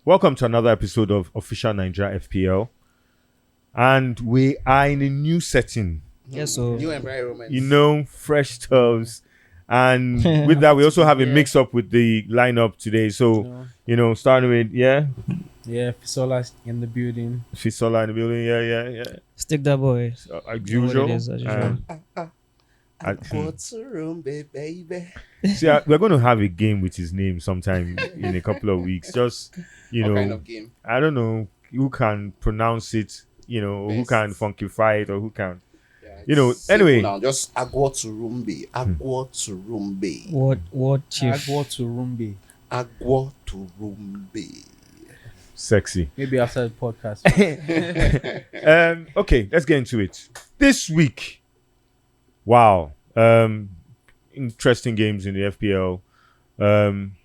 Welcome to another episode of Official Naija FPL. And we are in a new setting. Yes, so New environment. You know, fresh stuffs. And with that, we also have a mix-up with the lineup today. So, starting with, Yeah, Fisola in the building. Fisola in the building. Yeah. Stickdatboi. As usual. Agwoturumbe, baby. See, we're going to have a game with his name sometime in a couple of weeks. Just, What kind of game? I don't know who can pronounce it, who Best. can funkify it or who can. Yeah, it's anyway. simple now, just Agwoturumbe. Agwoturumbe. What chief? Agwoturumbe. Agwoturumbe. Sexy. Maybe after the podcast. Okay, let's get into it. This week, wow, interesting games in the FPL.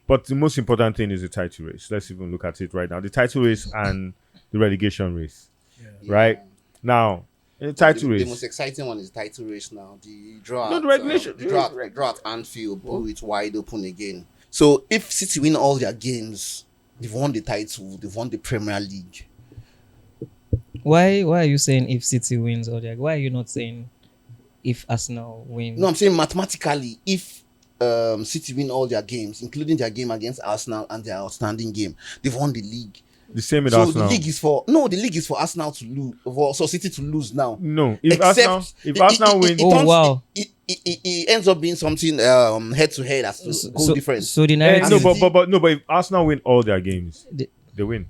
But the most important thing is the title race. Let's even look at it right now. The title race and the relegation race. Yeah. Right? Now, in the title race. The most exciting one is the title race now. The draw. No, the regulation. The draw at Anfield blew it wide open again. So if City win all their games, they've won the title. They've won the Premier League. Why are you saying if City wins or why are you not saying if Arsenal wins? No, I'm saying mathematically, if City win all their games, including their game against Arsenal and their outstanding game, they've won the league. The same with So Arsenal. the league is for Arsenal to lose, so City to lose now. No, if Except Arsenal wins, it ends up being something head to head as to goal difference. So the narrative, but if Arsenal win all their games, they win.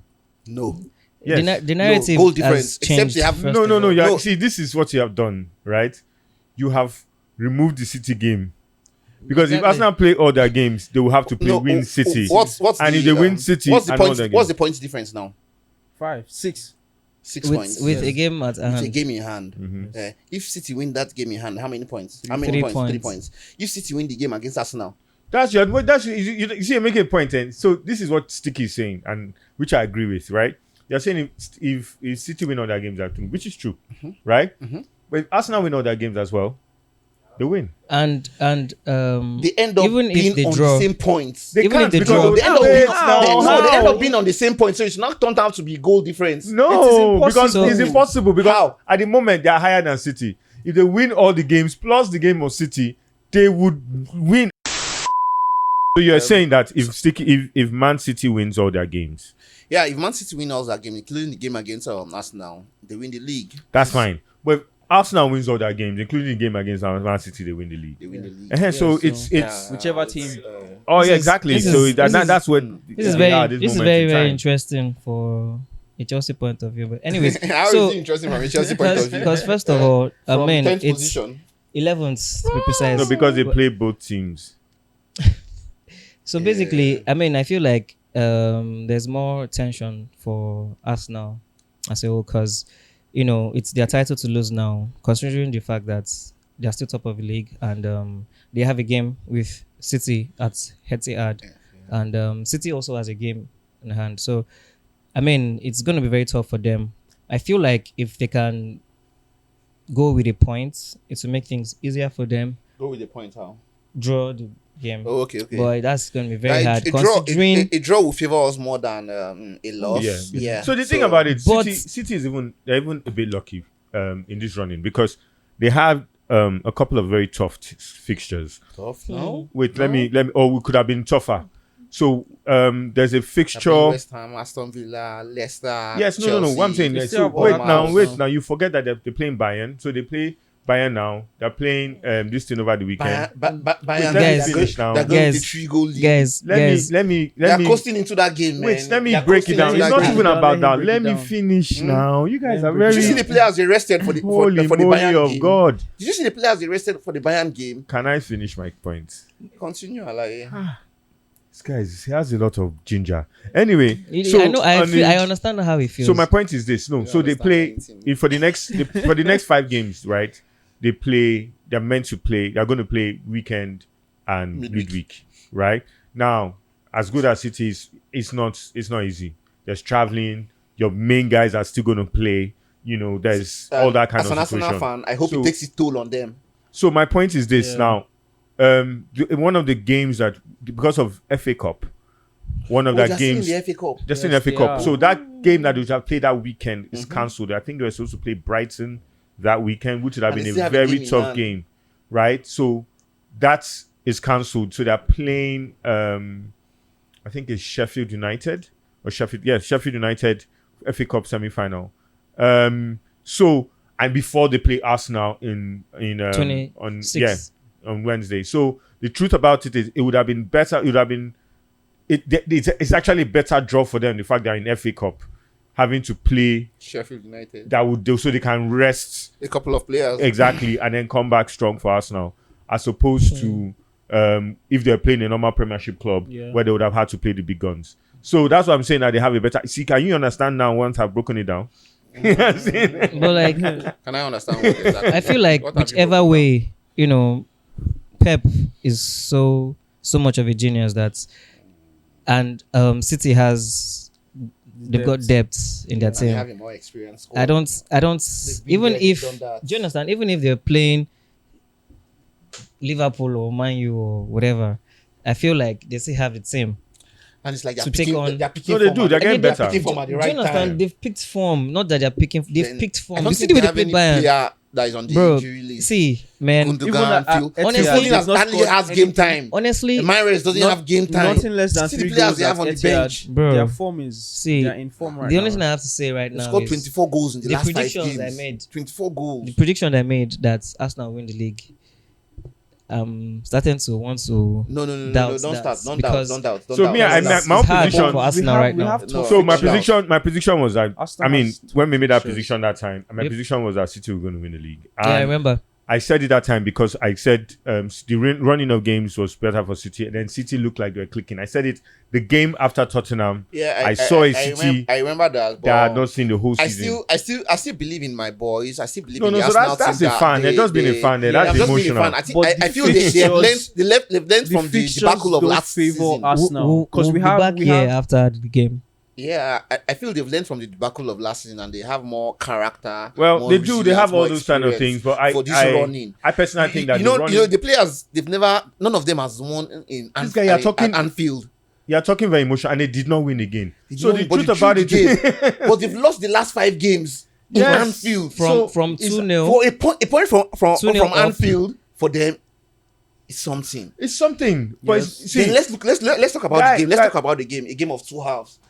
No. Yes. the narrative goal difference. has changed. Except they have first No. of all. Yeah. No. See, this is what you have done, right? You have removed the City game. Because if Exactly. Arsenal play all their games, they will have to play win City. What's and the, if they win City, what's the and all point? their What's games. the points difference now? 5, 6. 6 points. with a game at With a hand. game in hand. Mhm. If City win that game in hand, how many points? Three How many 3 points? points. 3 points. If City win the game against Arsenal, You see, you're making a point, and so this is what Sticky is saying, and which I agree with, right? They're saying if City win all their games, which is true, right? Mhm. But if Arsenal win all their games as well, they win. And they end up even if being they on draw, the same points. They Even can't if they because draw- They end up Wait, being, how? they end up being on the same point, so it's not turned out to be goal difference. No, because impossible. it's impossible. Because How? at the moment they are higher than City. If they win all the games plus the game of City, they would win. So you're saying that if Man City wins all their games, Yeah, if Man City win all that game, including the game against Arsenal, they win the league. that's fine. But if Arsenal wins all their games, including the game against Man City, they win the league. They win the league. So so- it's Whichever team. oh This yeah, is- exactly. this So is- that, this that is- that's what this is they are at very this moment very in very time. interesting for a Chelsea point of view. But anyways, How so is it interesting from a Chelsea point of view? because first of all, I From mean 10th it's position. 11th to be precise. No, because they But- play both teams. So basically, I mean, I feel like there's more tension for Arsenal as a whole because, it's their title to lose now, considering the fact that they're still top of the league and they have a game with City at Etihad, and City also has a game in hand. So, I mean, it's going to be very tough for them. I feel like if they can go with a point, it will make things easier for them. Go with the point, how? Draw the game. Oh, okay. But that's going to be very Yeah, hard a draw, considering a draw will favor us more than a loss. Yeah. Yeah. So the thing about it, But- City is they're even a bit lucky in this running because they have a couple of very tough fixtures. Tough now. Wait, let me. Or we could have been tougher. So there's a fixture. West Ham, Aston Villa, Leicester. Yes, no. Chelsea. What I'm saying They is, still have wait all now. You forget that they're playing Bayern. So they play Bayern now. They're playing this thing over the weekend. Bayern, Let me they're finish going- now. They're going with the Guys, 3-goal lead. guys, Let me. They're coasting into that game, man. Wait, let me They're break it coasting down. into It's that not game. even about that. break Let it me down. finish now. You guys are Let me break Did you see very the players they rested for the holy for the moly Bayern of game? God. Did you see the players they rested for the Bayern game? Can I finish my point? Continue, like. This guy he has a lot of ginger. Anyway, I know. I understand how he feels. So my point is this: no, so they understand play anything. if for the next 5 games, right? They're meant to play. They're going to play weekend and midweek, right? Now, as good as it is, it's not easy. There's traveling. Your main guys are still going to play. There's all that kind as of an situation. Arsenal fan, I hope So- it takes its toll on them. So my point is this Yeah. now. One of the games that because of FA Cup, one of they're their still in games. the FA Cup. Just in the Yes, FA they Cup. are. So that game that they would have played that weekend is cancelled. I think they were supposed to play Brighton that weekend, which would have And been they a still have a very game in tough hand. game, right? So that is cancelled. So they're playing, I think it's Sheffield United or Sheffield United FA Cup semi-final. So and before they play Arsenal on 26. on Wednesday. So the truth about it is, it would have been better. It would have been. It's actually a better draw for them. The fact they're in FA Cup, having to play Sheffield United. that would do so they can rest A couple of players. exactly and then come back strong for Arsenal, as opposed to if they're playing a normal Premiership club where they would have had to play the big guns. So that's what I'm saying, that they have a better. See, can you understand now once I've broken it down? But like, Can I understand what exactly? I feel like What have you whichever broken way, Pep is so much of a genius that, and City they've got depth in their down? And they team. have a more experienced I don't They've been even there, if they've done that. do you understand? Even if they're playing Liverpool or Man U or whatever, I feel like they still have the team. And it's like they're to take picking, on- they're picking No, they form do. at- They're getting better. picking form at the Do you right understand? time. They've picked form, not that they're picking. They've Then picked form. I You don't see think the way they they have any played Bayern, player that is on the bro. injury list. See, man. Gundogan, Even at Phil. honestly, Phil Foden has not hardly scored has game anything. time. Honestly, Mahrez doesn't have game time. Nothing less than See the 3 players goals they have at on the Etihad. bench. Bro. Their form is See, they're in form right the only now. thing I have to say right They now scored is 24 goals in the the last 5 predictions games. I made. 24 goals. the prediction I made that Arsenal win the league. Starting to want to No. doubt Don't that start. Don't because- doubt. Don't So doubt. me, I Don't my doubt. own it's hard position. for Arsenal right now. No, So my don't doubt. position was that Arsenal I mean, has when we made that shares. position that time, my Yep. position was that City were going to win the league. Yeah, I And remember. I said it that time because I said the running of games was better for City, and then City looked like they were clicking. I said it the game after Tottenham. Yeah, I saw a City I remember that. that I had But not seen the whole I season. still believe in my boys. I still believe No, in no, the so Arsenal that's team a that fan. They're just being a fan there. That's I'm just being a emotional. fan. I think But I the feel they've fixtures- learned from the fixtures debacle of don't last favor season. Arsenal because we'll we be have back here after the game. Yeah, I feel they've learned from the debacle of last season and they have more character. Well, more they do. They have resilience, more all those kind of experience things, but for this I running. personally think that you the know, running, the players none of them has won in This guy, you're talking- at Anfield. you're talking very emotional, and they did not win again. They So won, the but truth they about drew it, the game. But they've lost the last 5 games in Yes. Anfield. From it's- 2-0. for a point from 2-0 up. Anfield for them is something. it's something. But Yes. see, Then let's talk about Guy- the game. Let's guy- talk about the game. A game of 2 halves.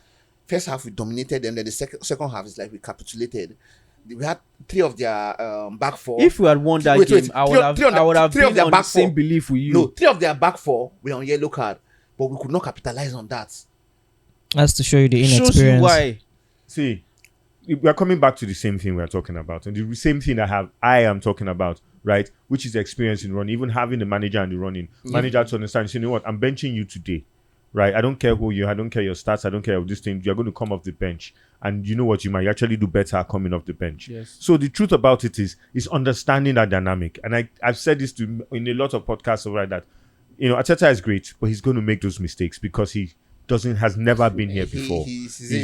First half we dominated them. Then the second half is like we capitulated. We had 3 of their back 4. If we had won that Wait, game, I would have three of been their on back the same 4. belief with you. No, 3 of their back 4 were on yellow card, but we could not capitalize on that. That's to show you the Shows you inexperience. why. see, we are coming back to the same thing we are talking about, and the same thing I am talking about, right? Which is the experience in running, even having the manager and the running manager to understand. So you know what? I'm benching you today, right? I don't care who you are, I don't care your stats, I don't care of this thing. You're going to come off the bench, and you know what? You might actually do better coming off the bench. Yes. So the truth about it is understanding that dynamic, and I've said this in a lot of podcasts over that. You know, Arteta is great, but he's going to make those mistakes because he has never been here before. He's a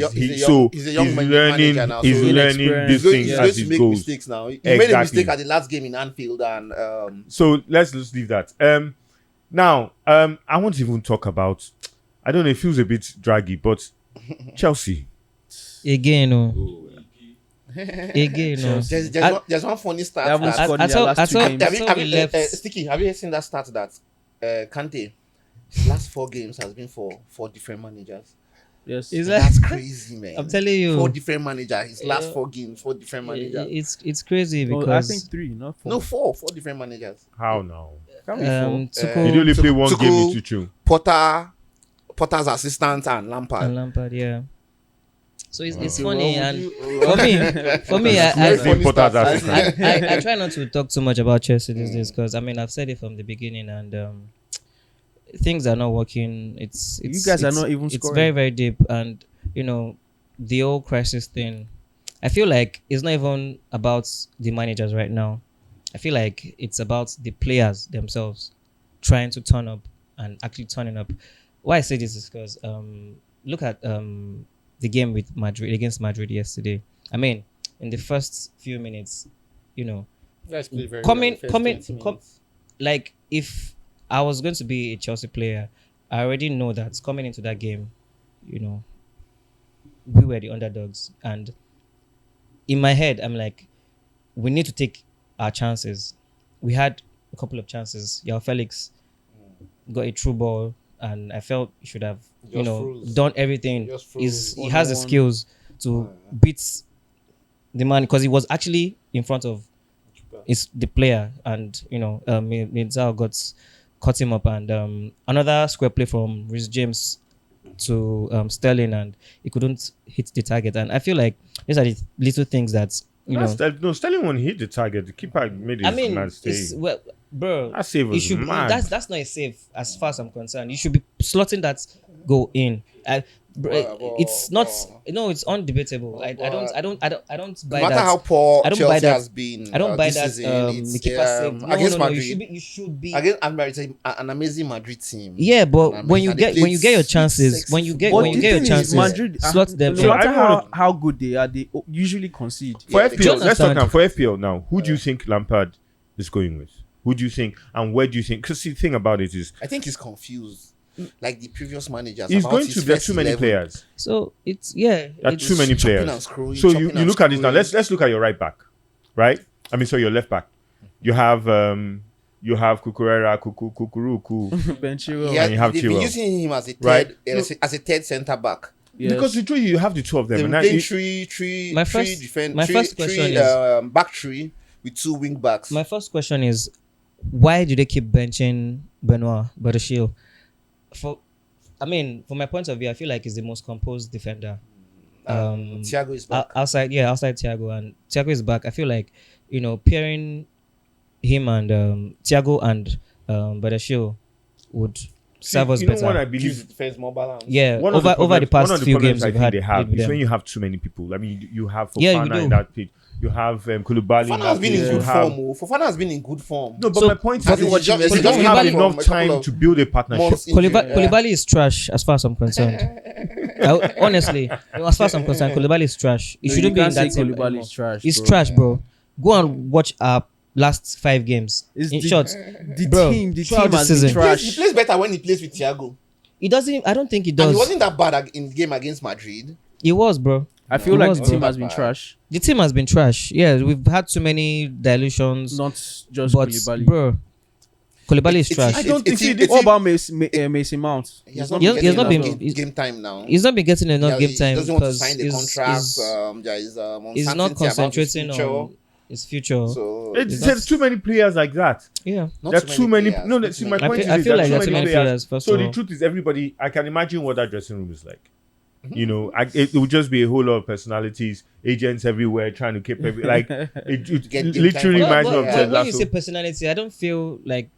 young learning. manager now. He's so learning these he's going, things he's going as to he make goes. mistakes now. He made a Exactly. mistake at the last game in Anfield, and So let's just leave that. Now, I won't even talk about. I don't know. It feels a bit draggy, but Chelsea. Again, no. Again, no. there's one funny They stat. haven't that- scored I in their saw- last I 2 saw- games. have we you, left. Sticky, have you seen that stat that Kante, his last 4 games has been for 4 different managers? Yes. Is that- That's crazy, man. I'm telling you. 4 different managers. His last Yeah. 4 games, 4 different managers. It's crazy Oh, I because think 3, not 4. No, 4 different managers. How now? Can be 4. Tuchel He only play one Tuchel- game in Tuchel. Potter's assistant and Lampard. and Lampard, yeah. So it's So funny, what and would for me, Very I funny Potter's stat. assistant. I try not to talk too much about Chelsea these days because I mean I've said it from the beginning and things are not working. It's You guys are it's- not even It's scoring. very very deep, and you know the old crisis thing. I feel like it's not even about the managers right now. I feel like it's about the players themselves trying to turn up and actually turning up. Why I say this is because look at the game with Madrid against Madrid yesterday. I mean, in the first few minutes, you know, like if I was going to be a Chelsea player, I already know that coming into that game, we were the underdogs. And in my head, I'm like, we need to take our chances. We had a couple of chances. Yao Felix got a true ball, and I felt he should have, done everything. He has the skills to beat the man, because he was actually in front of the player, and Mrsuleofficial cut him up, and another square play from Reece James to Sterling, and he couldn't hit the target. And I feel like these are the little things that Sterling won't hit the target. The keeper made his mistake. Bro, that save was mad. That's not a save as far as I'm concerned. You should be slotting that goal in. It's not. It's undebatable. I don't buy no matter that. how poor I don't Chelsea buy that. has been. I don't buy that. Season, The keeper saved. Against Madrid. You should be. Against an amazing Madrid team. Yeah, but when you get your chances, when you get your chances, Madrid, slot them. no matter how good they are, they usually concede. For Yeah, FPL, let's talk now. For FPL now, who do you think Lampard is going with? Who do you think, and where do you think? Because the thing about it is, I think he's confused, like the previous managers. he's about going his to. There are first too many 11. players. So it's There are too many chopping players. and screwing, So chopping you and look at this now. screwing. Let's look at your right back, right? I mean, so your left back. You have Cucurella, Kukuruku. Ben Chilwell. Yeah, and you have they've been Chilwell. using him as a third, Right. as a third centre back. Yes. Because the truth, you have the two of them. They've And been that playing is- My first question is- back three with two wing backs. my first question is, why do they keep benching Benoit Badiashile? For my point of view, I feel like he's the most composed defender. Thiago is back. Outside Thiago, and Thiago is back. I feel like pairing him and Thiago and Badiashile would serve us you know better. what I Gives believe. defense more balance. Yeah, One of over the one past of the few problems games I we've think had they have with is them. when you have too many people. I mean, you have Yeah, we Fofana do. in that pitch. You have Koulibaly in Fofana that has been in pitch. good You have form. Fofana has been in good form. no, but So- my point is Have you they watched him? don't He have doesn't have enough a couple time of to build a partnership. months injury. Koulibaly is trash as far as I'm concerned. Honestly, as far as I'm concerned, Koulibaly is trash. He No, shouldn't you be in can't that say team. Koulibaly anymore. is trash. He's bro. trash, bro. Go and watch our last 5 games. It's In the- short, The Bro, team throughout the has season. been He trash. plays better when he plays with Thiago. he doesn't. I don't think he And does. he wasn't that bad in the game against Madrid. He was, bro. I feel He like was, the bro. team has been trash. The team has been trash. Yeah, we've had too many dilutions. Not just But Koulibaly. bro, Koulibaly is trash. I don't think What about Mason Mount? He has not He been has getting not enough been- game time now. He's not been getting enough game time He doesn't want to because sign the he's, contract. he's, There is he's not uncertainty about his concentrating future. on his future. So There's too many players like that. Yeah. not There are too many. players, No, not see, too my many point I is feel there like are there too are many too many players. players, first So of the all. truth is, everybody. I can imagine what that dressing room is like. You know, it would just be a whole lot of personalities, agents everywhere trying to keep like it Get game literally time for reminds me that. of But Ted when you say Lasso. personality, I don't feel like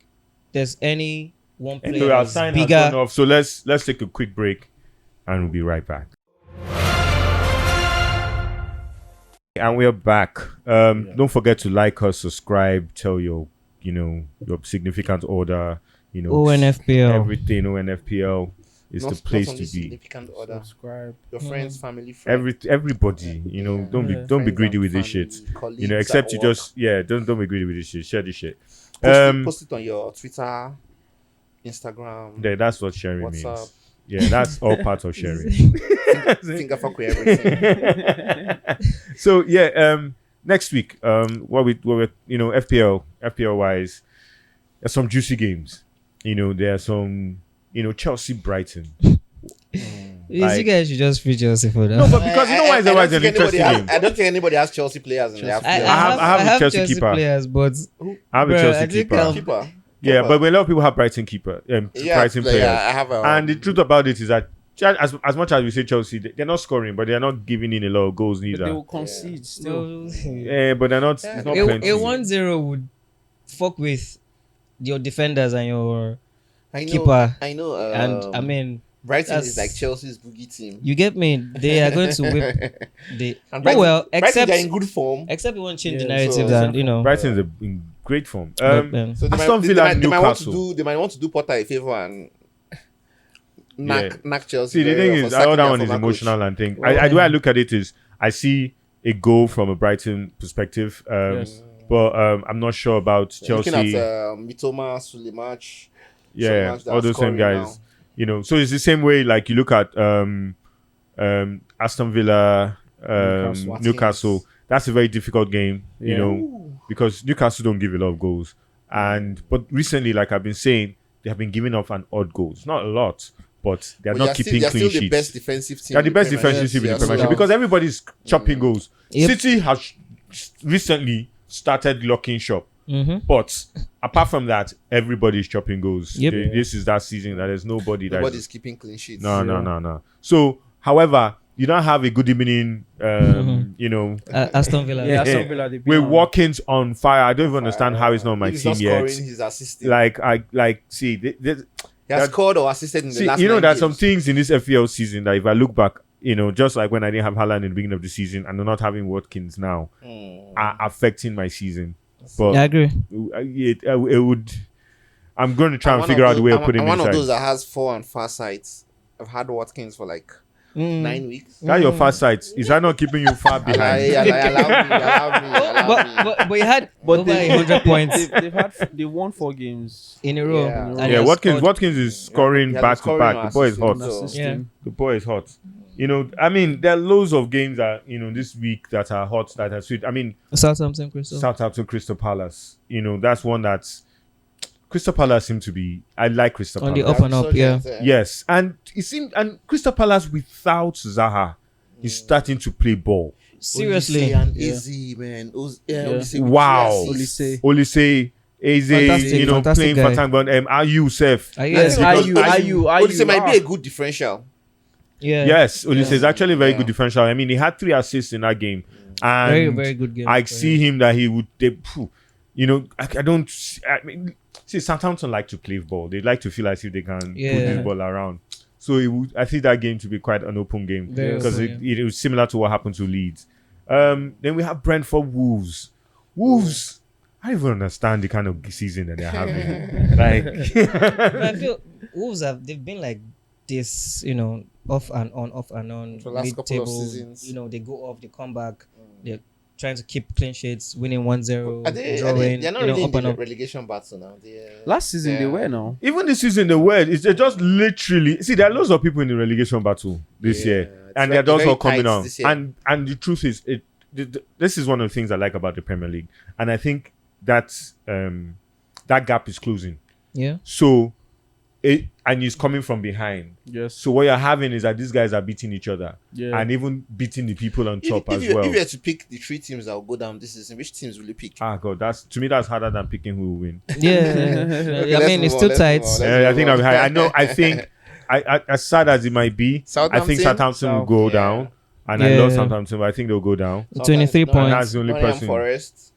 there's any one player Anyway, our that's sign has bigger. gone off, so let's take a quick break, and we'll be right back. And we are back. Don't forget to like us, subscribe, tell your significant order, ONFPL. everything. ONFPL is Not- the place not to only be. significant order. Subscribe. Your friends, family, friends. Everybody, don't be Friends greedy and with this family, shit. colleagues Except at you work. just don't be greedy with this shit. Share this shit. Post it on your Twitter, Instagram, Yeah, that's what sharing WhatsApp. means. Yeah, that's all part of sharing. finger fuck with everything. So next week, what we FPL wise, there's some juicy games. There are some Chelsea Brighton. You guys should just free Chelsea for that. No, but because why is I it always don't an think anybody interesting has- game? I don't think anybody has Chelsea players in their I FPL. have have a Chelsea keeper. players, but I have a Bruh, Chelsea I think keeper. Keeper. Yeah, Keeper. but a lot of people have Brighton keeper, Brighton players. I have a. And the truth about it is that as much as we say Chelsea, they're not scoring, but they're not giving in a lot of goals But they neither. will concede still. Yeah, but they're not. It's not plenty. a 1-0 would fuck with your defenders and your I know, keeper. I know. And I mean, Brighton that's- is like Chelsea's boogie team. you get me. They are going to whip the. And Oh well, Brighton, except they're in good form. you want to change the Yeah, narrative, so- and Brighton is in great form. but, So they Aston might, Villa, they might want to Newcastle. do. They might want to do Potter a favor and knock Chelsea. See, the very thing well is, for sacking all that their one is former coach. emotional and thing. Well, The way I look at it is, I see a goal from a Brighton perspective, Yes. but I'm not sure about Chelsea. Looking at Mitoma, Suleiman, Yeah, all those same guys. So it's the same way. Like you look at Aston Villa, Newcastle. That's a very difficult game. Because Newcastle don't give a lot of goals. But recently, like I've been saying, they have been giving up an odd goals. Not a lot, but they're not keeping clean sheets. They're still the best defensive team. They're the best defensive team in the Premiership because everybody's chopping goals. Yep. City has recently started locking shop. But apart from that, everybody's chopping goals. Yep. This is that season that there's nobody's keeping clean sheets. No. So, however, you don't have a good evening, Aston Villa. Yeah, Aston Villa. We're Watkins on fire. I don't even understand how he's not on my team yet. He's assisting. He has scored or assisted in the last 9 there are games. some things in this FPL season that if I look back, just like when I didn't have Haaland in the beginning of the season and not having Watkins now, are affecting my season. But I agree. It would. I'm going to try and figure out a way of putting him inside. I'm one of those that has 4 and far sides. I've had Watkins for like 9 weeks. That's your far sides. Is that not keeping you far behind? Allow me. But you had over 100 points They won 4 games in a row. Yeah. And Yeah, he has Watkins is scoring back to back. The boy is hot. Yeah. The boy is hot. There are loads of games that this week that are hot, that are sweet. Southampton, Crystal Palace. That's one that's Crystal Palace seem to be. I like Crystal on Palace. the up and up, yeah. Yes, and Crystal Palace without Zaha is starting to play ball. Seriously. And Easy, man. Wow. Olise, Eze, Fantastic playing guy. for time, but Ayew safe. Olise might be a good differential. Yeah. Yes, Olise is actually a very good differential. He had 3 assists in that game. And Very, very good game. I see him that he would. Southampton like to play ball. They like to feel as if they can put this ball around. So I think that game to be quite an open game because it was similar to what happened to Leeds. Then we have Brentford Wolves. I don't even understand the kind of season that they're having. I feel Wolves they've been like this, off and on for the last couple of seasons. They go off, they come back, they're trying to keep clean sheets, winning 1-0, drawing. They're not really up in and the up. relegation battle now. Last season they were now. Even this season they were. It's just literally. See, there are lots of people in the relegation battle this year, and they're also coming out. And the truth is, this is one of the things I like about the Premier League, and I think that gap is closing. Yeah. So, and he's coming from behind. Yes. So what you're having is that these guys are beating each other, Yeah. and even beating the people on top as If well. you were to pick the 3 teams that will go down this season, which teams will you pick? God, that's harder than picking who will win. Yeah. It's still tight. I think that'll be high. I think as sad as it might be, I think Southampton will go down, and I love Southampton, but I think they'll go down. 23 And points. that's the only Nottingham person. Forest.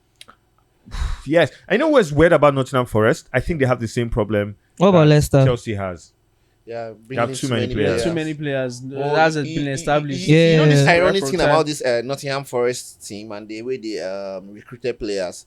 Yes, I know what's weird about Nottingham Forest. I think they have the same problem What about that Leicester? Chelsea has. Yeah, They have too many players. Too many players. Well, That's been established. You know this Yeah. ironic Record thing time. about this Nottingham Forest team and the way they recruited players.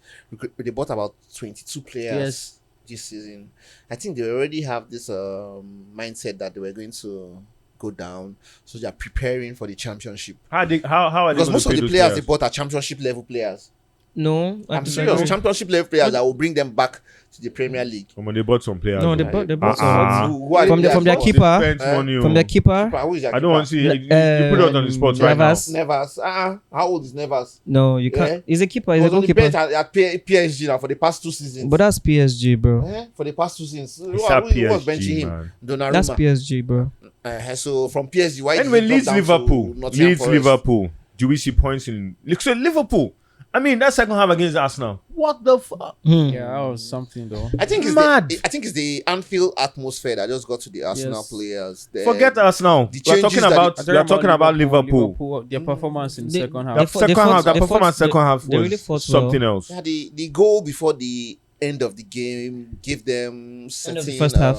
They bought about 22 players Yes. this season. I think they already have this mindset that they were going to go down, so they are preparing for the championship. How are they Because going most to of pay the those players they bought are championship level players. No. I'm serious, championship level players that will bring them back to the Premier League. They bought some players. No, they though. bought some. Who are the From their players? keeper. They spent money From on- their keeper. Who is their I don't want to see. You put it on the spot right now. Navas. Nevers. How old is Nevers? No, you Yeah. can't. He's a keeper. He's He a was on the goalkeeper. bench at PSG now for the past 2 seasons. But that's PSG, bro. For the past 2 seasons, who It's was that benching PSG, him? man. Donnarumma. That's PSG, bro. So from PSG, why Anyway, did he Leeds, drop down to Liverpool. Nottingham Leeds, Forest? Liverpool. Do we see points in? So Liverpool. I mean, that second half against Arsenal. What the fuck? Yeah, that was something though. I think it's Mad. it's the Anfield atmosphere that just got to the Arsenal Yes. players. Forget Arsenal. the We're changes talking that about. the- We are talking about Liverpool. Their performance in the They- second The half. second half. The performance second half they really was fought well. something else. Yeah, the goal before the end of the game gave them certain of the first half.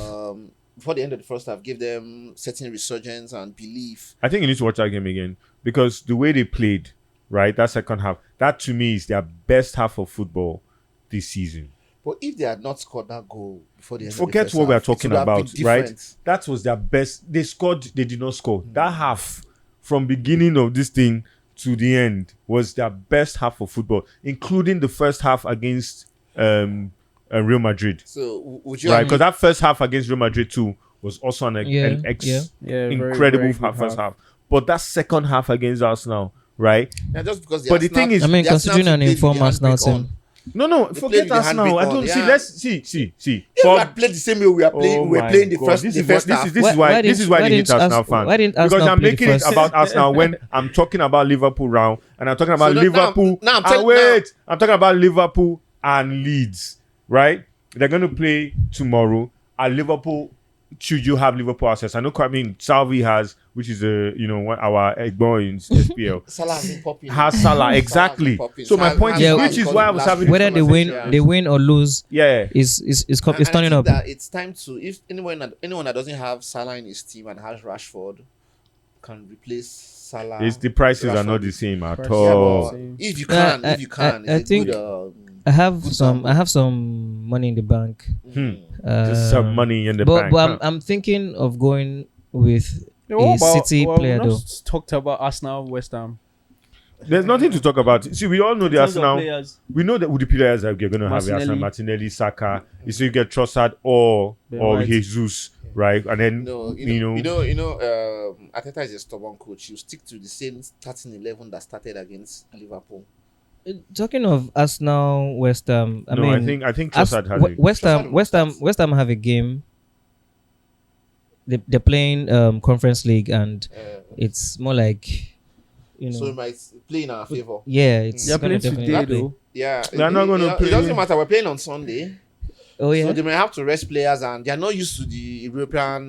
Before the end of the first half, gave them certain resurgence and belief. I think you need to watch that game again because the way they played, right, that second half, that to me is their best half of football this season. But if they had not scored that goal before the end Forget of the first what we are half, it talking would have been about, right? different. That was their best. They scored, they did not score. That half from beginning of this thing to the end was their best half of football, including the first half against Real Madrid. So would you Right, because that first half against Real Madrid too was also an Yeah, incredible first half. But that second half against Arsenal, right? Yeah, just because But the thing is, I mean, the Arsenal considering an played with the informed Arsenal handbrake on. team. No, They forget played with the Arsenal. handbrake I don't on, see. yeah. Let's see. If we For- had played the same way we were playing, we were my playing the God, first, this the is first what- half. This is why they hate Arsenal fans. Why didn't Because Arsenal I'm play the making it first? about Arsenal when I'm talking about Liverpool round and I'm talking about So now- Liverpool. now I'm Ah, telling- wait, I'm talking about Liverpool and Leeds, right? They're going to play tomorrow. At Liverpool, should you have Liverpool access? I know. I mean, Salvi has, which is our Egbon in FPL. Salah has been popping. Has Salah exactly. So my point is, which is why I was having Whether they win or lose, yeah. is And I turning think up. that it's time to, if anyone that doesn't have Salah in his team and has Rashford can replace Salah. It's the prices are Rashford. not the same at Yeah, Yeah, all. but Same. if you Yeah, can, I it's a think- good, I have Good some. gamble. I have some money in the bank. Just some money in the but bank. but huh? I'm thinking of going with Yeah, what a about- City well, player we've though. not talked about Arsenal, West Ham. There's nothing to talk about. See, we all know the In terms of Arsenal. players, We know that with the players that you're going to have, the Arsenal, Martinelli, Saka. You say you get Trossard or Ben or White. Jesus, right? And then Arteta is a stubborn coach. You stick to the same starting 11 that started against Liverpool. Talking of Arsenal, West Ham. I no, mean, I think Ars- Trossard has We- it. West Ham, Trossard West Ham, starts. West Ham have a game. They're playing Conference League, and it's more like, So it might play in our favor. yeah, it's they're gonna playing definitely today play. though. Yeah, They're not gonna It play. doesn't matter. We're playing on Sunday, Oh yeah, so they may have to rest players, and they are not used to the European.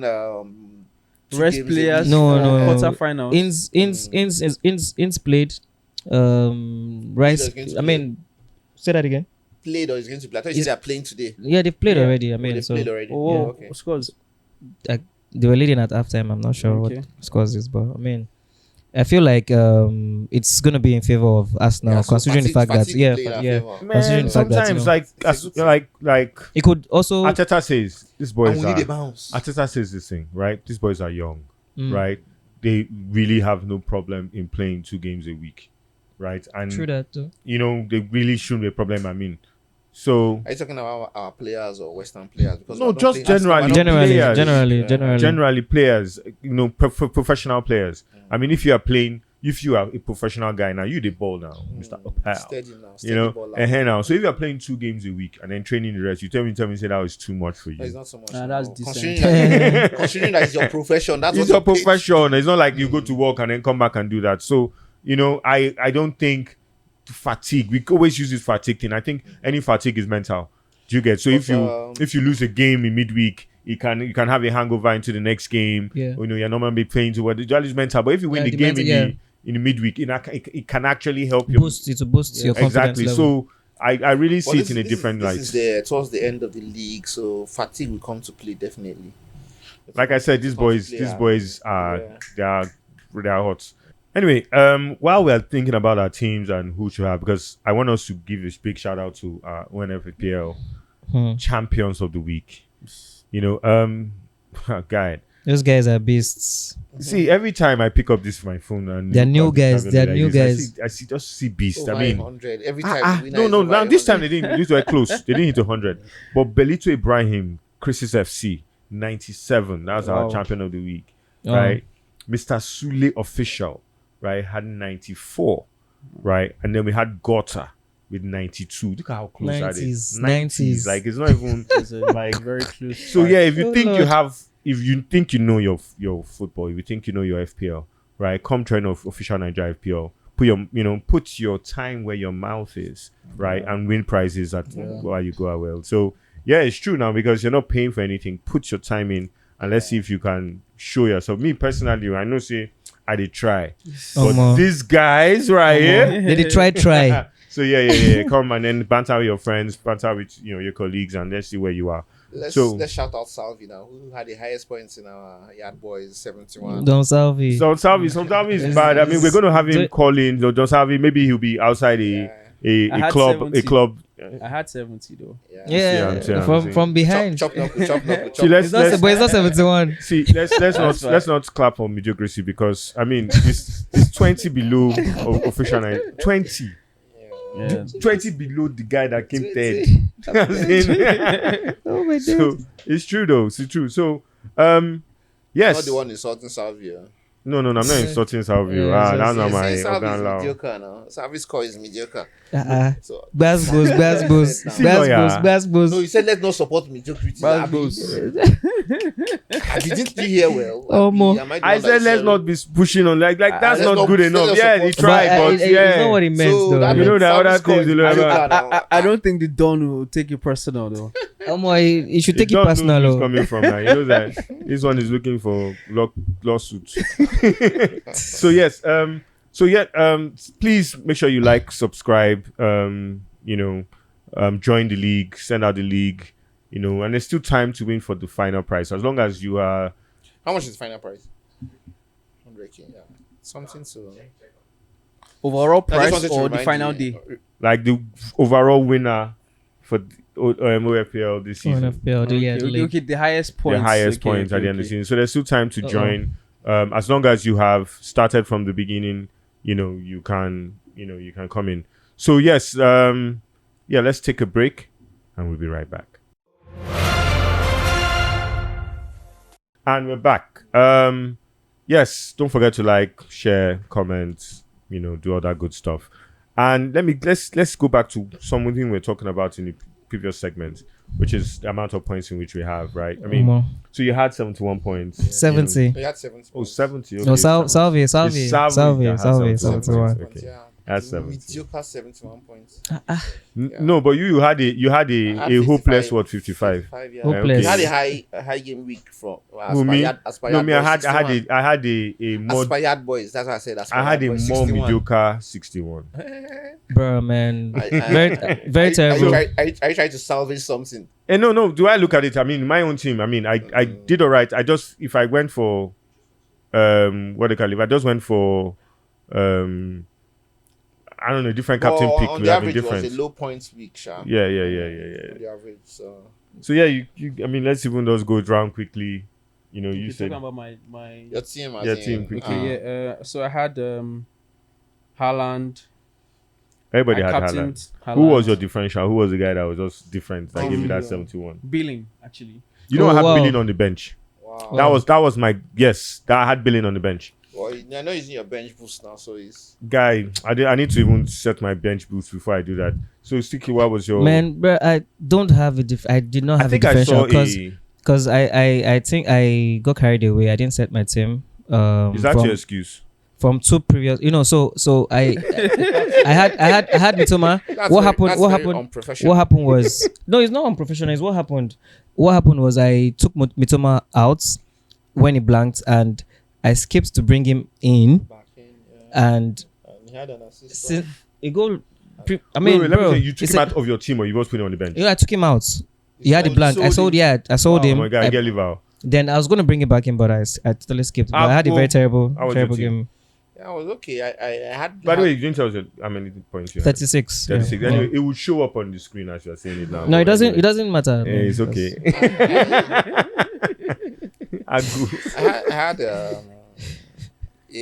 Two Rest games a players. week. No. Quarterfinals. Ins played. Rice. Against I mean, say that again. Played or is going to play. I thought you said they're playing today. Yeah, they've played Yeah. already. I Oh, mean, they so played already. Oh, Yeah, okay. scores. they were leading at halftime. I'm not sure Okay. what scores is, but I mean, I feel like it's gonna be in favor of Arsenal, Yeah, so considering the fact that fatigue will play in our favor. considering Man, the fact that, sometimes It's a good like it could also Arteta says, these And boys we need a are. bounce. Arteta says this thing, right? These boys are young, Mm. right? They really have no problem in playing 2 games a week, right? And True that too. they really shouldn't be a problem. I mean, so Are you talking about our players or Western players? Because No, we're not just playing Arsenal, we're not Generally, playing- players. Generally. generally players, professional players. I mean, if you are a professional guy now, you the ball now, Mr. Opal. Steady now. You Steady know, ball out. and here now. So if you're playing 2 games a week and then training the rest, you tell me, say that was too much for No, it's you. not so much. Nah, now. that's decent. Considering that it's your profession, that's It's what your you're paid. profession. It's not like you go to work and then come back and do that. So I don't think fatigue. We always use this fatigue thing. I think any fatigue is mental. Do you get? So if you lose a game in midweek, you can have a hangover into the next game. Yeah. You're normally playing to what the is mental. But if you win Yeah, the the game mental, in the midweek, it can actually help you. Boost it to boost your confidence Exactly. level. So I really But see this it in a is- different this light. is towards the end of the league, so fatigue will come to play definitely. Like I said, these boys are Yeah. they are hot. Anyway, while we are thinking about our teams and who should have, because I want us to give a big shout out to ONFPL champions of the week. Guy. Those guys are beasts. See, every time I pick up this my phone and They're new guys, they're new guys. I see beast. Over I mean, 100 every time. the winner is no. over Now this 100. time they didn't. These were close. They didn't hit 100. But Belito Ibrahim, Krises FC, 97. That's our Wow. champion of the week, Oh. right? Mrsuleofficial, right, had 94, right, and then we had Gota with 92. Look how close that is. 90s. Like it's not even. It's like very close. So yeah, if you Oh, think Lord. if you think you know your football, if you think you know your FPL, right? Come train of official Naija FPL. Put your time where your mouth is, right, and win prizes while you go out well. So yeah, it's true now because you're not paying for anything. Put your time in and let's see if you can show yourself. Me personally, I know say I did try, but Omo. these guys right here. They did try. So yeah. Come and then banter with your friends, banter with your colleagues, and let's see where you are. Let's shout out Salvi now, who had the highest points in our Yard Boys 71. Don Salvi. So Salvi is bad. I mean, we're going to have him call in. So Don Salvi, maybe he'll be outside I a had club. 70. A club. I had 70 though. Yeah, See, I'm from saying. behind. Chop knuckle. See, It's not 71. see. Let's not clap on mediocrity because I mean, it's 20 below official 20. Yeah. 20 below the guy that came 20. third. Oh my God. So it's true though. It's true. So Yes. Not the one insulting Salvia. No, I'm not insulting Salvio. Yeah, That's not You my see, Salvia is organ law. mediocre now. Salvia's score is mediocre. So Basbos. no, you said let's not support mediocrity. Bad Abi. boss. Didn't you hear well? Oh, Abi, mo. am the I one said that let's said- not be pushing on like that's let's not not- good let's enough. not Yeah, he support- tried, but it's not yeah. what he meant, So though. that You know means that other Salvia's score things is you know mediocre about- now. I don't think the Don will take it personal though. He should take it Don't know personal. who's Oh. coming from now. You know that this one is looking for lawsuits. So yes, please make sure you like, subscribe, join the league, send out the league, and there's still time to win for the final prize. As long as you are How much is the final price? 100K. Yeah, something so. Overall I just price wanted to or the remind final you- day? like the overall winner for OFPL this season. ONFPL, Okay, the highest points. The highest Okay, points at the end of the season. So there's still time to Uh-oh. join. As long as you have started from the beginning, you can come in. So yes, let's take a break and we'll be right back. And we're back. Yes, don't forget to like, share, comment, do all that good stuff. And let's go back to something we were talking about in the previous segment, which is the amount of points in which we have, right? I mean, so you had 71 points. 70. We had 70. Oh, 70. Okay. No, Salvi. It's Salvi that has 71. Okay. Yeah. That's 70. Mediocre 71 points. No, but you had a hopeless 55. 55, yeah. Hopeless. We had a high game week from Who, me? Aspired No, me. I Boys, had 61. a more. Aspired Boys. That's what I said. I Aspired had a Boys, more 61. mediocre 61. Bro, man. I- Very terrible. Are you trying to salvage something? And no. Do I look at it? I mean, my own team. I mean, I did all right. If I went for what they call it, if I just went for I don't know, different captain pick on would the have been average, it different. was a low points week, Sha. Yeah. On the average, so. So yeah, you I mean, let's even just go round quickly. You You're said talking about my Your team, as Yeah, in, team quickly. Okay, so I had Haaland. everybody I had captained Haaland. Who was Haaland. your differential? Who was the guy that was just different that gave you that Yeah. 71? Billing actually. I had wow. Billing on the bench. Wow. That was my yes. That I had Billing on the bench. Well, I know he's in your bench boost now, so he's. Guy, I need to even set my bench boost before I do that. So Sticky, what was your Man, bro, I don't have I did not I have a think I saw differential because I think I got carried away. I didn't set my team. Is that from, your excuse? from two previous? So I I had Mitoma. That's What very- happened? that's What very happened? unprofessional. What happened was no, it's not unprofessional. It's what happened. What happened was I took Mitoma out when he blanked, and I skipped to bring him in, Back in, yeah. and And he had an assist. since a goal. I Wait, mean, let bro, me say, you took it's him a- out of your team, or you just put him on the bench? I took him out. He had a sold- blank. I sold sold Oh him. my god, I- get live out. Then I was going to bring it back in, but I totally skipped. But I had a very terrible How was your team? game. Yeah, I was okay. I had. By the way, you didn't tell us how many points you had. 36. 36. Yeah. Anyway, it would show up on the screen as you are saying it now. No, it but doesn't. anyway. It doesn't matter. Yeah, it's okay. I had.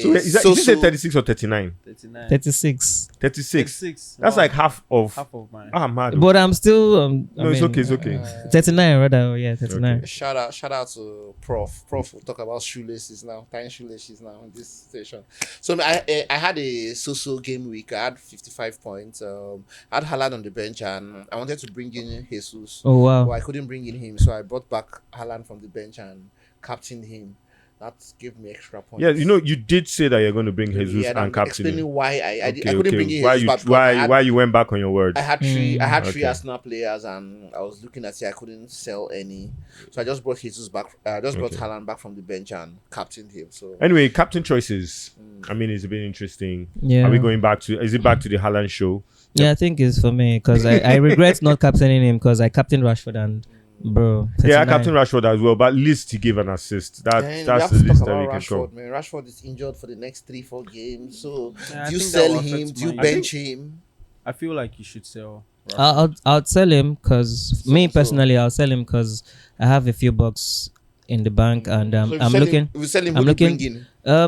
So is it 36 or 39? 39. 36. 36. That's like half of. half of mine. Ah, mad. But I'm still. No, it's okay. It's okay. 39 rather. Yeah, 39. Okay. Shout out to Prof. Prof will talk about shoelaces now, tying shoelaces now in this station. So I had a so game week. I had 55 points. I had Haaland on the bench, and I wanted to bring in Jesus. Oh wow. But I couldn't bring in him, so I brought back Haaland from the bench and captained him. That gave me extra points. Yeah, you did say that you're going to bring Jesus Yeah, and I'm captain explaining him. why I Okay, couldn't bring in why Jesus you back because why you went back on your word? I had three Okay. Arsenal players, and I was looking at it. I couldn't sell any, so I just brought Jesus back. I just brought Okay. Haaland back from the bench and captained him. So Anyway, captain choices. I mean, it's a bit interesting. Yeah. Are we going back to? Is it back to the Haaland show? Yeah, I think it's for me because I regret not captaining him because I captained Rashford and bro. Yeah, 39. Captain Rashford as well, but at least he gave an assist. then we That's have the to least talk that we about can Rashford. come. Man, Rashford is injured for the next 3-4 games. So Yeah, I do you think that sell will him? affect Do you mine. bench him? I feel like you should sell. I'll sell him because me So- personally I'll sell him because I have a few bucks in the bank and So if you I'm sell looking. Him, if you sell him, I'm who do you looking- bring in?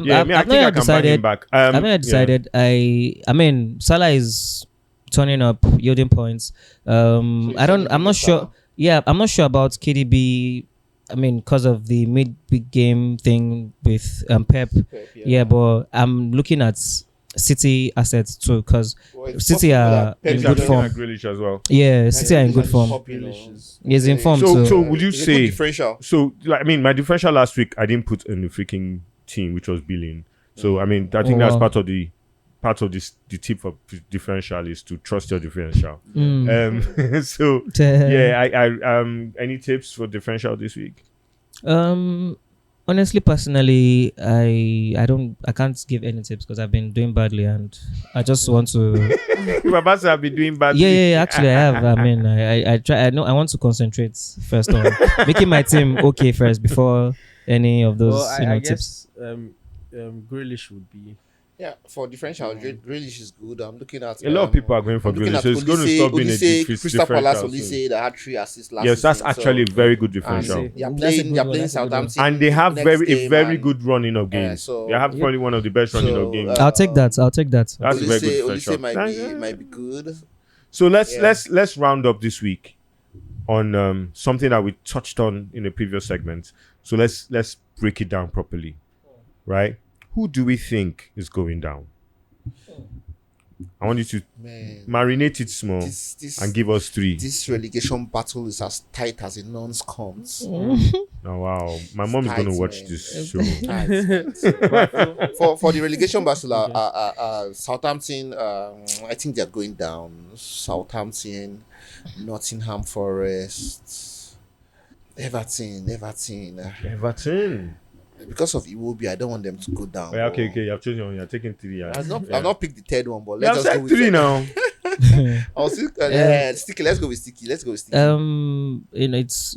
Yeah, I've I not think I yet can bring him decided. back. I've not yeah. yet decided. I mean Salah is turning up, yielding points. So you I sell don't. him I'm in not Salah? sure. Yeah, I'm not sure about KDB I mean, because of the mid-week game thing with Pep. Yeah, but I'm looking at City assets too, because City are in good form. Grealish as well. Yeah, City are in good form. He's in form too. So would you It's a good say? differential? So like, I mean, my differential last week I didn't put in the freaking team, which was billion. So I mean, I think that's wow. part of the the tip for differential is to trust your differential. So yeah, I any tips for differential this week? Honestly, personally, I can't give any tips because I've been doing badly and I just want to. Babas have been doing badly. Yeah, actually, I have. I mean, I try. I know I want to concentrate first on making my team okay first before any of those I tips. guess Grealish would be. Yeah, for differential, Grealish is good. I'm looking at A lot of people are going for Grealish, so it's going to stop being a Crystal Palace. differential. Olise that had 3 assists last Yes, that's season, actually a very good and differential. they are That's a playing. good They are one, playing that's a good one. Southampton, And they have next a game, very and good running of games. so- They have probably one of the best running of games. I'll take that. That's a very good Olise differential. might be good. So let's round up this week on something that we touched on in the previous segment. So let's break it down properly, right? Who do we think is going down? I want you to marinate it small and give us 3. This relegation battle is as tight as a nun's comes. Oh wow, my mom is going to watch man. this show. For the relegation battle, Southampton, I think they're going down. Southampton, Nottingham Forest, Everton. Because of Iwobi, I don't want them to go down. Oh, yeah, okay, you have chosen one. You're taking 3. I've not picked the third one, but You let's have just said go with 3 it. now. I'll still, Sticky. Let's go with Sticky.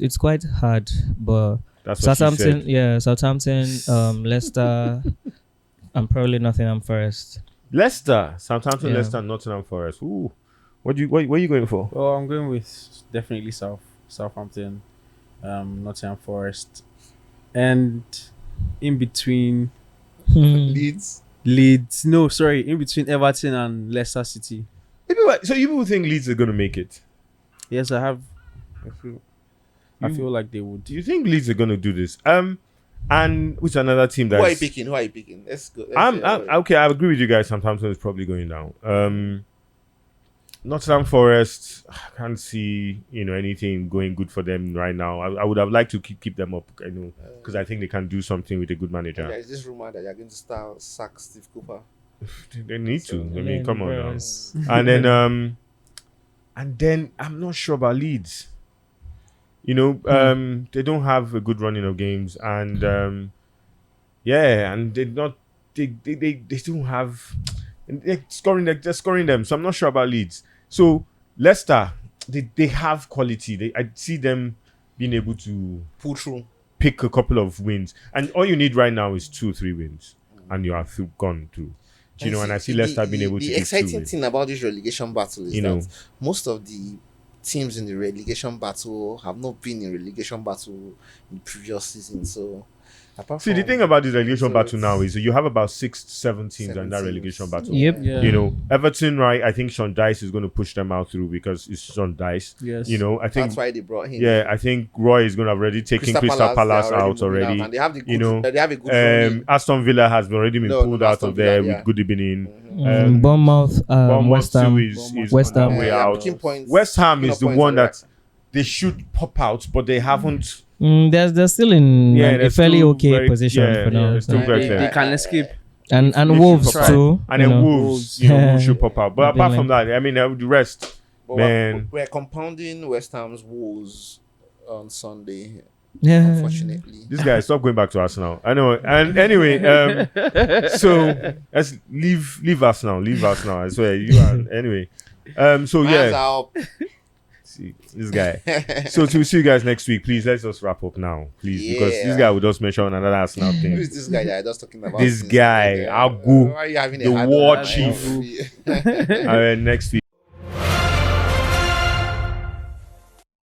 It's quite hard, but That's what she Southampton, said. Southampton, Leicester, and probably Nottingham Forest. Leicester, Southampton, Yeah. Leicester, Nottingham Forest. Ooh, what are you going for? Well, I'm going with definitely Southampton, Nottingham Forest, and in between Leeds. No, sorry, in between Everton and Leicester City. So you people think Leeds are going to make it? Yes, I feel like they would. Do you think Leeds are going to do this? And which another team Who are you that's picking? Let's go. I'm okay. I agree with you guys. Southampton is probably going down. Nottingham Forest, I can't see anything going good for them right now. I would have liked to keep them up, because I think they can do something with a good manager. There is this rumor that you're going to sack Steve Cooper. They need to. I mean, come on now. Yes. And then I'm not sure about Leeds. They don't have a good running of games, and and they don't have. They're scoring them, so I'm not sure about Leeds. So Leicester, they have quality. I see them being able to Pull through. pick a couple of wins, and all you need right now is 2-3 wins, and you are gone through. And I see Leicester being able to. The pick 2 exciting wins. thing about this relegation battle is that most of the teams in the relegation battle have not been in relegation battle in previous seasons. So, see, the thing about this relegation battle now is you have about 6-7 teams in that relegation battle. Yep. Yeah. Everton, right? I think Sean Dice is going to push them out through because it's Sean Dice. Yes. I think that's why they brought him. Yeah, I think Roy is going to have already taken Crystal Palace out already. And they have the good, they have a good running. Aston Villa has already been pulled out Aston of there Villa, with good evening. Bournemouth, West Ham. is West on Ham. their way They are out. picking points- West Ham picking is up the points one on the that they should pop out, but they haven't. They're still in they're a fairly still okay position for now. they're still very They clear. can escape. And They Wolves should pop too. out. And then Wolves, Wolves should pop out. But They've been apart from that, I mean, the rest, But man. we're compounding West Ham's woes on Sunday. Yeah. Unfortunately, This guy, stop going back to Arsenal. I know. And anyway, so let's leave Arsenal. Leave Arsenal. I swear you are. Anyway, so Hands yeah. up. See this guy. So to see you guys next week, please let's just wrap up now, please, because Yeah. this guy will just mention another Arsenal Who thing. is this guy that I just talking about? This since guy, yesterday? Agwu, Why are you having the a hard war on chief. Agwu? Next week.